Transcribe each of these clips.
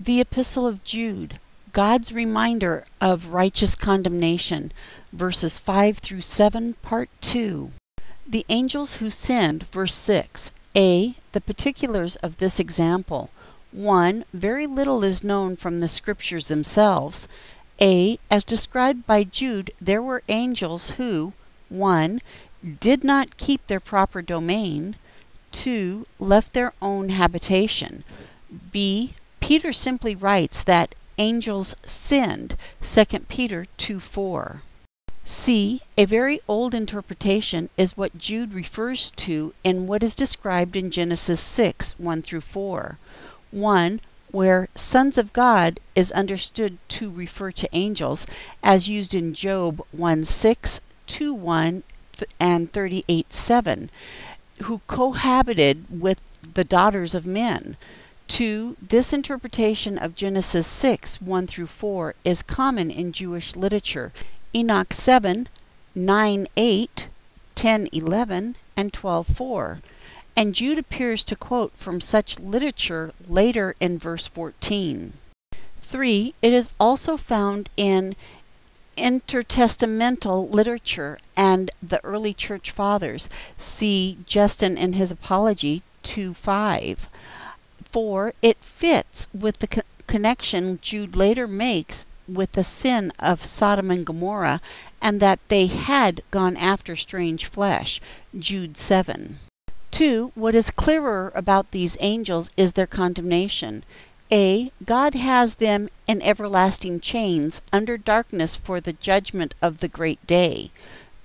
The Epistle of Jude, God's reminder of righteous condemnation, verses 5 through 7, part 2. The angels who sinned, verse 6. A. The particulars of this example. 1. Very little is known from the scriptures themselves. A. As described by Jude, there were angels who, 1. Did not keep their proper domain. 2. Left their own habitation. B. Peter simply writes that angels sinned, 2 Peter 2:4. C. A very old interpretation is what Jude refers to in what is described in Genesis 6, 1 through 4. 1. Where sons of God is understood to refer to angels, as used in Job 1:6, 2:1, and 38:7, who cohabited with the daughters of men. 2. This interpretation of Genesis 6, 1 through 4 is common in Jewish literature. Enoch 7, 9:8, 10:11, and 12:4. And Jude appears to quote from such literature later in verse 14. 3. It is also found in intertestamental literature and the early church fathers. See Justin in his Apology 2:5. 4. It fits with the connection Jude later makes with the sin of Sodom and Gomorrah, and that they had gone after strange flesh. Jude 7. 2. What is clearer about these angels is their condemnation. A. God has them in everlasting chains under darkness for the judgment of the great day.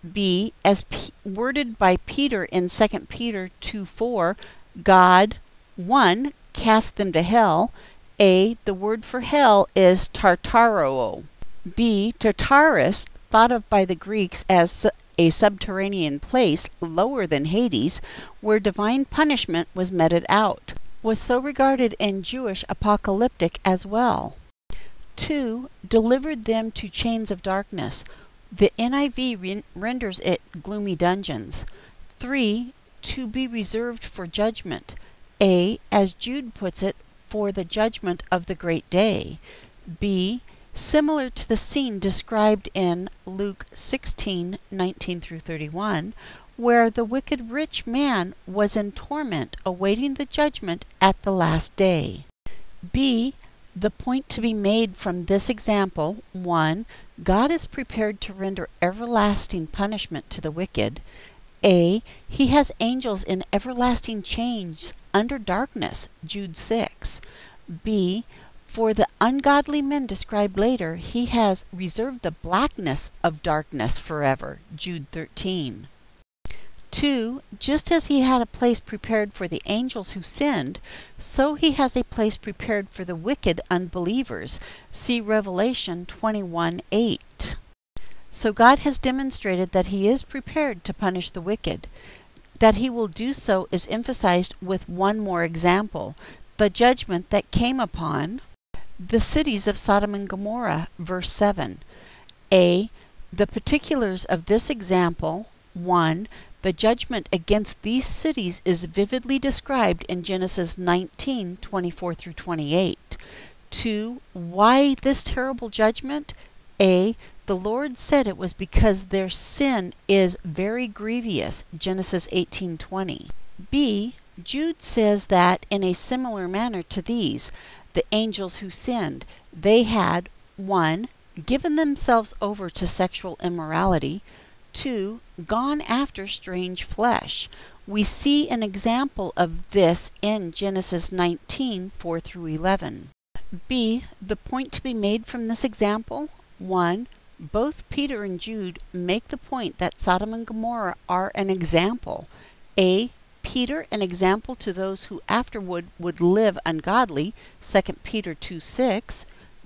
B. As worded by Peter in 2 Peter 2:4, God, 1. Cast them to hell. A. The word for hell is tartaro. B. Tartarus, thought of by the Greeks as a subterranean place lower than Hades, where divine punishment was meted out, was so regarded in Jewish apocalyptic as well. 2. Delivered them to chains of darkness. The NIV renders it gloomy dungeons. 3. To be reserved for judgment. A. As Jude puts it, for the judgment of the great day. B. Similar to the scene described in Luke 16, 19 through 31, where the wicked rich man was in torment awaiting the judgment at the last day. B. The point to be made from this example. 1. God is prepared to render everlasting punishment to the wicked. A. He has angels in everlasting chains under darkness. Jude 6. B. For the ungodly men described later, he has reserved the blackness of darkness forever. Jude 13. 2. Just as he had a place prepared for the angels who sinned, so he has a place prepared for the wicked unbelievers. See Revelation 21:8. So God has demonstrated that he is prepared to punish the wicked. That he will do so is emphasized with one more example, the judgment that came upon the cities of Sodom and Gomorrah, verse 7. A. The particulars of this example. 1. The judgment against these cities is vividly described in Genesis 19, 24 through 28. 2. Why this terrible judgment? A. The Lord said it was because their sin is very grievous. Genesis 18:20. B. Jude says that in a similar manner to these, the angels who sinned, they had 1. Given themselves over to sexual immorality. 2. Gone after strange flesh. We see an example of this in Genesis 19, 4 through 11. B. The point to be made from this example. 1. Both Peter and Jude make the point that Sodom and Gomorrah are an example. A. Peter, an example to those who afterward would live ungodly. 2 Peter 2:6.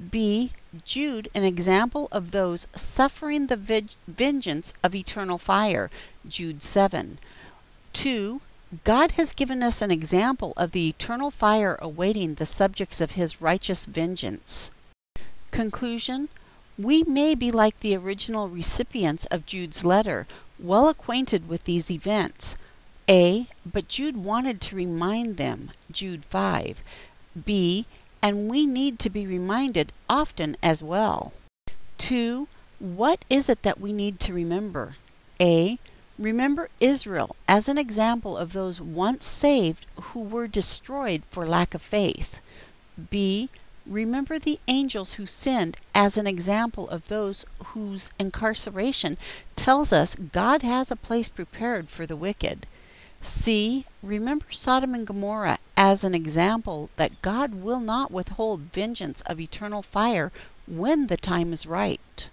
B. Jude, an example of those suffering the vengeance of eternal fire. Jude 7. 2. God has given us an example of the eternal fire awaiting the subjects of his righteous vengeance. Conclusion. We may be like the original recipients of Jude's letter, well acquainted with these events. A. But Jude wanted to remind them. Jude 5. B. and we need to be reminded often as well. 2. What is it that we need to remember? A. Remember Israel as an example of those once saved who were destroyed for lack of faith. B. Remember the angels who sinned as an example of those whose incarceration tells us God has a place prepared for the wicked. C. Remember Sodom and Gomorrah as an example that God will not withhold vengeance of eternal fire when the time is right.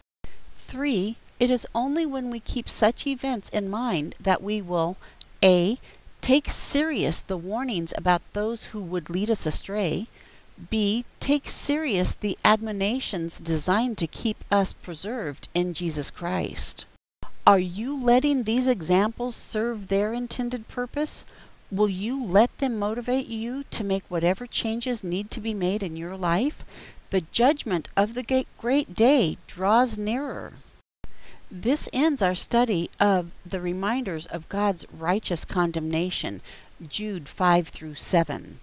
3. It is only when we keep such events in mind that we will A. Take serious the warnings about those who would lead us astray. B. Take serious the admonitions designed to keep us preserved in Jesus Christ. Are you letting these examples serve their intended purpose? Will you let them motivate you to make whatever changes need to be made in your life? The judgment of the great day draws nearer. This ends our study of the reminders of God's righteous condemnation, Jude 5 through 7.